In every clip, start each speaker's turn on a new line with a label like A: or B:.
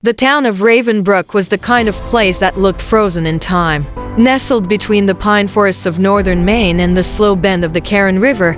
A: The town of Ravenbrook was the kind of place that looked frozen in time. Nestled between the pine forests of northern Maine and the slow bend of the Caron River,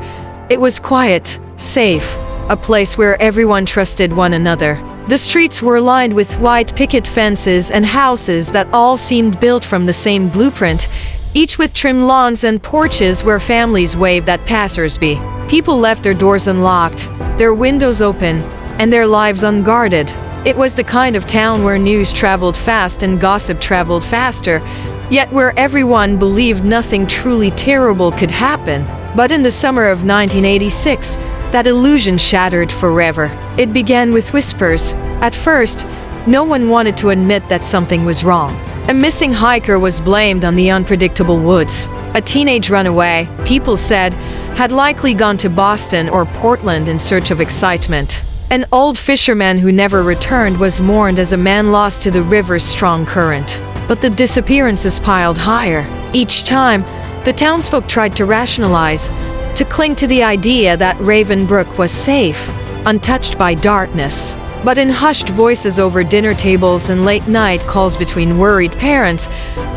A: it was quiet, safe, a place where everyone trusted one another. The streets were lined with white picket fences and houses that all seemed built from the same blueprint, each with trim lawns and porches where families waved at passers-by. People left their doors unlocked, their windows open, and their lives unguarded. It was the kind of town where news traveled fast and gossip traveled faster, yet where everyone believed nothing truly terrible could happen. But in the summer of 1986, that illusion shattered forever. It began with whispers. At first, no one wanted to admit that something was wrong. A missing hiker was blamed on the unpredictable woods. A teenage runaway, people said, had likely gone to Boston or Portland in search of excitement. An old fisherman who never returned was mourned as a man lost to the river's strong current. But the disappearances piled higher. Each time, the townsfolk tried to rationalize, to cling to the idea that Ravenbrook was safe, untouched by darkness. But in hushed voices over dinner tables and late-night calls between worried parents,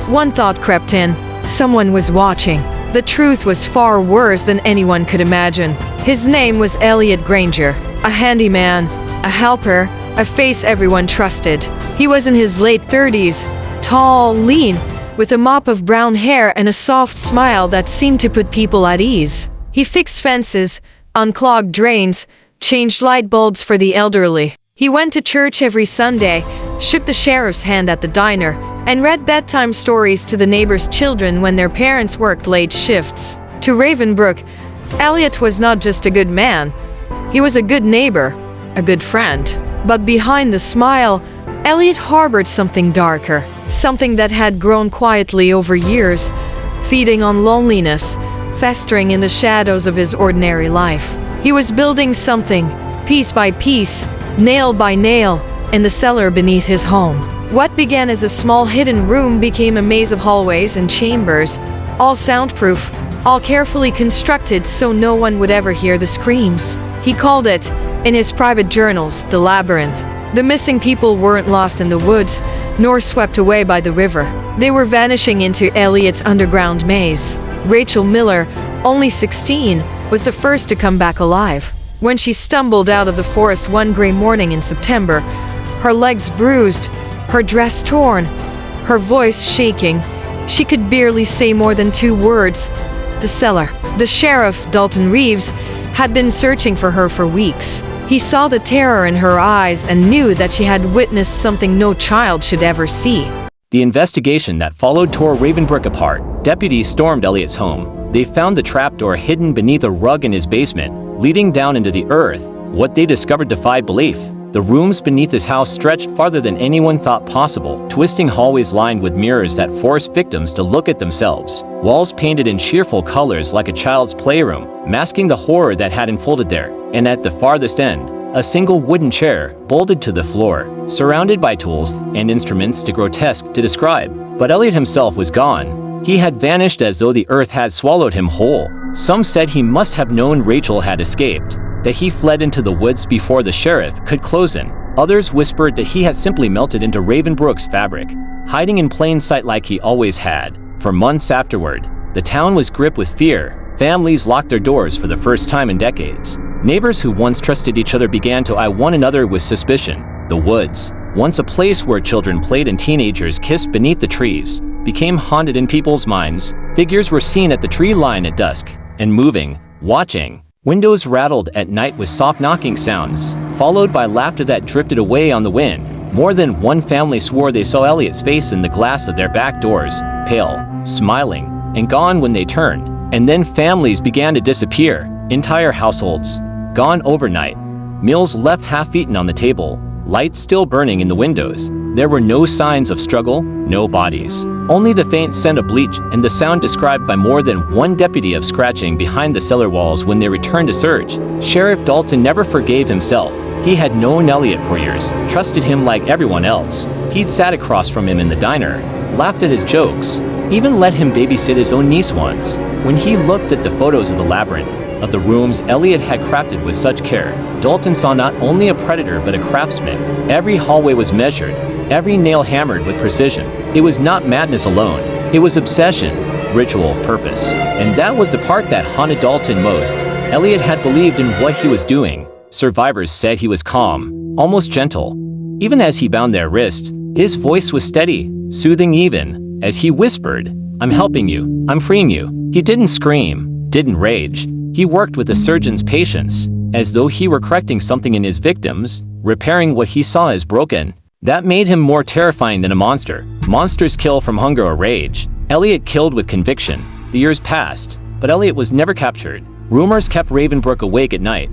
A: one thought crept in: someone was watching. The truth was far worse than anyone could imagine. His name was Elliot Granger, a handyman, a helper, a face everyone trusted. He was in his late 30s, tall, lean, with a mop of brown hair and a soft smile that seemed to put people at ease. He fixed fences, unclogged drains, changed light bulbs for the elderly. He went to church every Sunday, shook the sheriff's hand at the diner, and read bedtime stories to the neighbors' children when their parents worked late shifts. To Ravenbrook, Elliot was not just a good man. He was a good neighbor, a good friend. But behind the smile, Elliot harbored something darker, something that had grown quietly over years, feeding on loneliness, festering in the shadows of his ordinary life. He was building something, piece by piece, nail by nail, in the cellar beneath his home. What began as a small hidden room became a maze of hallways and chambers, all soundproof, all carefully constructed so no one would ever hear the screams. He called it, in his private journals, the labyrinth. The missing people weren't lost in the woods, nor swept away by the river. They were vanishing into Elliot's underground maze. Rachel Miller, only 16, was the first to come back alive. When she stumbled out of the forest one gray morning in September, her legs bruised, her dress torn, her voice shaking, she could barely say more than 2 words: the cellar. The sheriff, Dalton Reeves, had been searching for her for weeks. He saw the terror in her eyes and knew that she had witnessed something no child should ever see.
B: The investigation that followed tore Ravenbrook apart. Deputies stormed Elliot's home. They found the trapdoor hidden beneath a rug in his basement, leading down into the earth. What they discovered defied belief. The rooms beneath his house stretched farther than anyone thought possible, twisting hallways lined with mirrors that forced victims to look at themselves. Walls painted in cheerful colors like a child's playroom, masking the horror that had unfolded there. And at the farthest end, a single wooden chair, bolted to the floor, surrounded by tools and instruments too grotesque to describe. But Elliot himself was gone. He had vanished as though the earth had swallowed him whole. Some said he must have known Rachel had escaped, that he fled into the woods before the sheriff could close in. Others whispered that he had simply melted into Ravenbrook's fabric, hiding in plain sight like he always had. For months afterward, the town was gripped with fear. Families locked their doors for the first time in decades. Neighbors who once trusted each other began to eye one another with suspicion. The woods, once a place where children played and teenagers kissed beneath the trees, became haunted in people's minds. Figures were seen at the tree line at dusk, and moving, watching. Windows rattled at night with soft knocking sounds, followed by laughter that drifted away on the wind. More than one family swore they saw Elliot's face in the glass of their back doors, pale, smiling, and gone when they turned. And then families began to disappear. Entire households, gone overnight. Meals left half-eaten on the table, lights still burning in the windows. There were no signs of struggle, no bodies. Only the faint scent of bleach and the sound described by more than one deputy of scratching behind the cellar walls when they returned to search. Sheriff Dalton never forgave himself. He had known Elliot for years, trusted him like everyone else. He'd sat across from him in the diner, laughed at his jokes, even let him babysit his own niece once. When he looked at the photos of the labyrinth, of the rooms Elliot had crafted with such care, Dalton saw not only a predator but a craftsman. Every hallway was measured, every nail hammered with precision. It was not madness alone, it was obsession, ritual, purpose. And that was the part that haunted Dalton most. Elliot had believed in what he was doing. Survivors said he was calm, almost gentle. Even as he bound their wrists, his voice was steady, soothing even, as he whispered, "I'm helping you, I'm freeing you." He didn't scream, didn't rage. He worked with the surgeon's patience, as though he were correcting something in his victims, repairing what he saw as broken. That made him more terrifying than a monster. Monsters kill from hunger or rage. Elliot killed with conviction. The years passed, but Elliot was never captured. Rumors kept Ravenbrook awake at night.